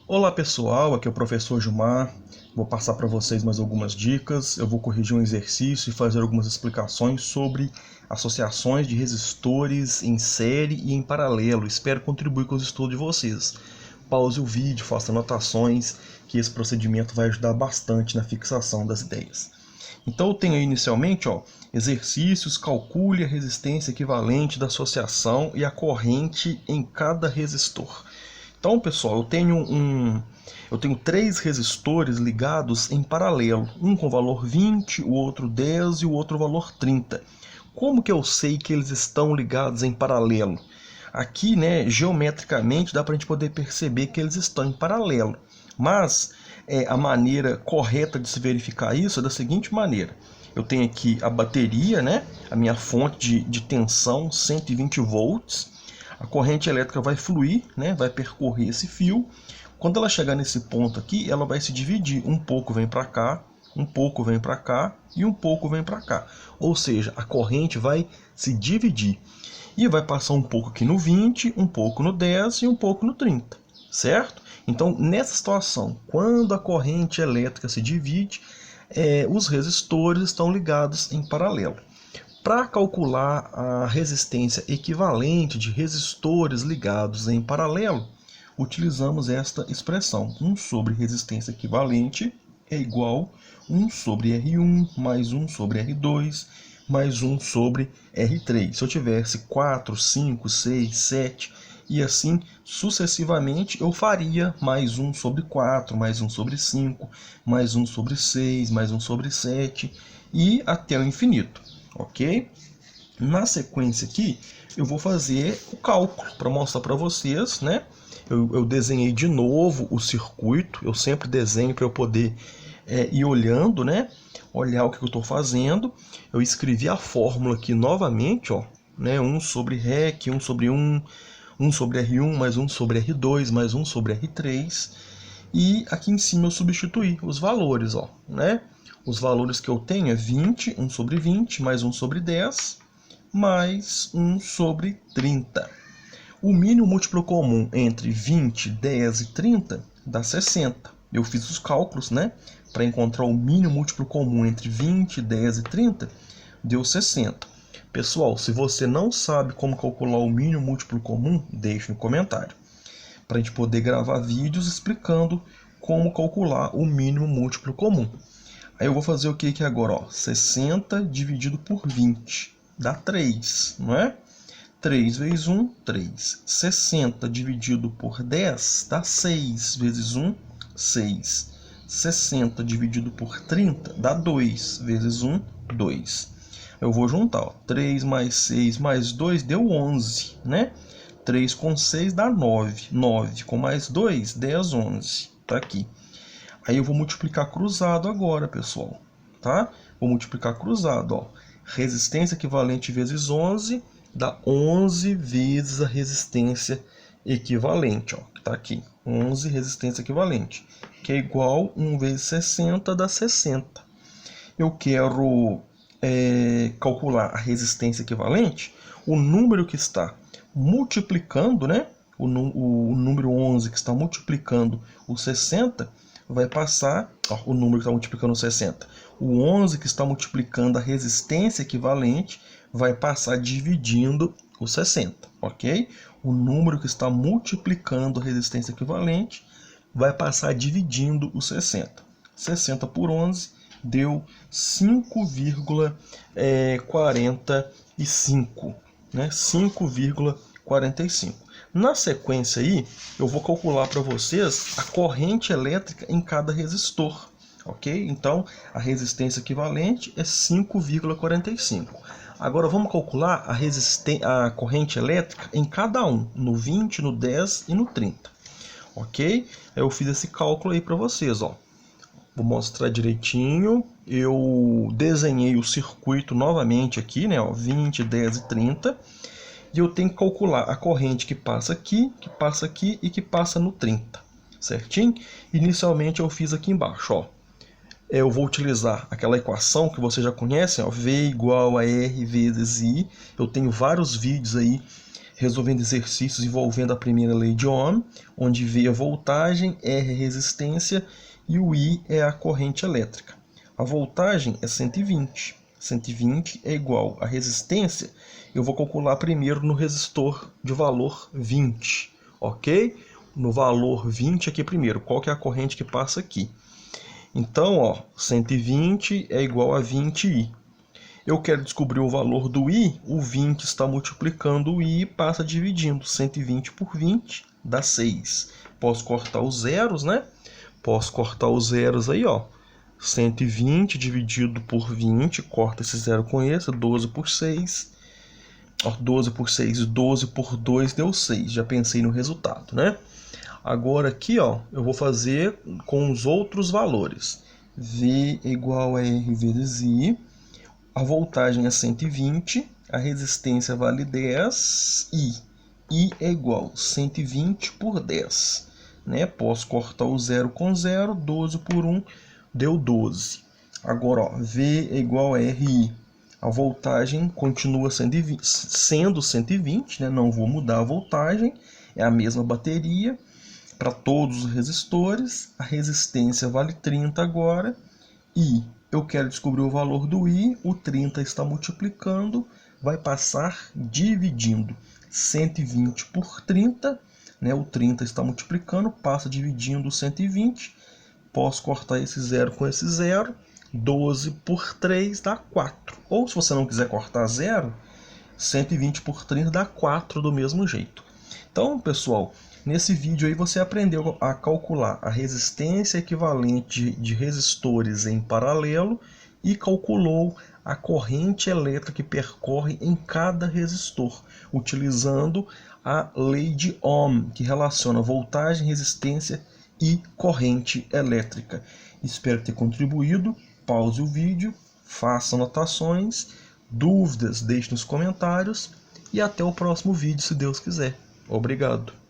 Olá pessoal, aqui é o professor Gilmar. Vou passar para vocês mais algumas dicas. Eu vou corrigir um exercício e fazer algumas explicações sobre associações de resistores em série e em paralelo. Espero contribuir com os estudos de vocês. Pause o vídeo, faça anotações, que esse procedimento vai ajudar bastante na fixação das ideias. Então eu tenho aí inicialmente, exercícios, calcule a resistência equivalente da associação e a corrente em cada resistor. Então, pessoal, eu tenho três resistores ligados em paralelo, um com valor 20, o outro 10 e o outro valor 30. Como que eu sei que eles estão ligados em paralelo? Aqui, né, geometricamente dá para a gente poder perceber que eles estão em paralelo, mas a maneira correta de se verificar isso é da seguinte maneira. Eu tenho aqui a bateria, né, a minha fonte de tensão, 120 volts. A corrente elétrica vai fluir, né, vai percorrer esse fio. Quando ela chegar nesse ponto aqui, ela vai se dividir. Um pouco vem para cá, um pouco vem para cá e um pouco vem para cá. Ou seja, a corrente vai se dividir. E vai passar um pouco aqui no 20, um pouco no 10 e um pouco no 30, certo? Então, nessa situação, quando a corrente elétrica se divide, os resistores estão ligados em paralelo. Para calcular a resistência equivalente de resistores ligados em paralelo, utilizamos esta expressão. 1 sobre resistência equivalente é igual a 1 sobre R1 mais 1 sobre R2 mais 1 sobre R3. Se eu tivesse 4, 5, 6, 7 e assim sucessivamente, eu faria mais 1 sobre 4, mais 1 sobre 5, mais 1 sobre 6, mais 1 sobre 7 e até o infinito. Ok? Na sequência aqui, eu vou fazer o cálculo para mostrar para vocês, né? Eu desenhei de novo o circuito, eu sempre desenho para eu poder ir olhando, né? Olhar o que eu estou fazendo. Eu escrevi a fórmula aqui novamente, né? 1 sobre REC, 1 sobre 1, 1 sobre R1, mais 1 sobre R2, mais 1 sobre R3. E aqui em cima eu substituí os valores, né? Os valores que eu tenho é 20, 1 sobre 20, mais 1 sobre 10, mais 1 sobre 30. O mínimo múltiplo comum entre 20, 10 e 30 dá 60. Eu fiz os cálculos, né? Para encontrar o mínimo múltiplo comum entre 20, 10 e 30, deu 60. Pessoal, se você não sabe como calcular o mínimo múltiplo comum, deixe no comentário, para a gente poder gravar vídeos explicando como calcular o mínimo múltiplo comum. Aí eu vou fazer o que aqui agora? 60 dividido por 20 dá 3, não é? 3 vezes 1, 3. 60 dividido por 10 dá 6 vezes 1, 6. 60 dividido por 30 dá 2 vezes 1, 2. Eu vou juntar, 3 mais 6 mais 2 deu 11, né? 3 com 6 dá 9. 9 com mais 2, 10, 11. Tá aqui. Aí eu vou multiplicar cruzado agora, pessoal, tá? Vou multiplicar cruzado, Resistência equivalente vezes 11 dá 11 vezes a resistência equivalente, que tá aqui. 11 resistência equivalente, que é igual a 1 vezes 60 dá 60. Eu quero calcular a resistência equivalente, o número que está multiplicando, né? O número 11 que está multiplicando o 60 vai passar, o número que está multiplicando o 60, o 11 que está multiplicando a resistência equivalente vai passar dividindo o 60, ok? O número que está multiplicando a resistência equivalente vai passar dividindo o 60. 60 por 11 deu 5,45, né? 5,45. Na sequência aí, eu vou calcular para vocês a corrente elétrica em cada resistor, ok? Então, a resistência equivalente é 5,45. Agora, vamos calcular a corrente elétrica em cada um, no 20, no 10 e no 30, ok? Eu fiz esse cálculo aí para vocês, Vou mostrar direitinho. Eu desenhei o circuito novamente aqui, né? 20, 10 e 30. E eu tenho que calcular a corrente que passa aqui e que passa no 30, certinho? Inicialmente eu fiz aqui embaixo, eu vou utilizar aquela equação que vocês já conhecem, V igual a R vezes I. Eu tenho vários vídeos aí resolvendo exercícios envolvendo a primeira lei de Ohm, onde V é a voltagem, R é a resistência e o I é a corrente elétrica. A voltagem é 120. 120 é igual à resistência. Eu vou calcular primeiro no resistor de valor 20, ok? No valor 20 aqui primeiro, qual que é a corrente que passa aqui? Então, ó, 120 é igual a 20I. Eu quero descobrir o valor do I, o 20 está multiplicando o I e passa dividindo. 120 por 20 dá 6. Posso cortar os zeros, né? Posso cortar os zeros aí, ó. 120 dividido por 20, corta esse zero com esse, 12 por 6. Ó, 12 por 6, 12 por 2 deu 6. Já pensei no resultado, né? Agora aqui, ó, eu vou fazer com os outros valores. V igual a R vezes I. A voltagem é 120, a resistência vale 10 e I é igual a 120 por 10. Né? Posso cortar o zero com zero, 12 por 1 deu 12. Agora, ó, V é igual a RI. A voltagem continua sendo 120, né? Não vou mudar a voltagem, é a mesma bateria para todos os resistores. A resistência vale 30 agora e eu quero descobrir o valor do I, o 30 está multiplicando, vai passar dividindo 120 por 30, né? O 30 está multiplicando, passa dividindo 120, posso cortar esse zero com esse zero, 12 por 3 dá 4. Ou se você não quiser cortar zero, 120 por 30 dá 4 do mesmo jeito. Então, pessoal, nesse vídeo aí você aprendeu a calcular a resistência equivalente de resistores em paralelo e calculou a corrente elétrica que percorre em cada resistor, utilizando a lei de Ohm, que relaciona voltagem, resistência e corrente elétrica. Espero ter contribuído. Pause o vídeo, faça anotações, dúvidas deixe nos comentários e até o próximo vídeo, se Deus quiser. Obrigado.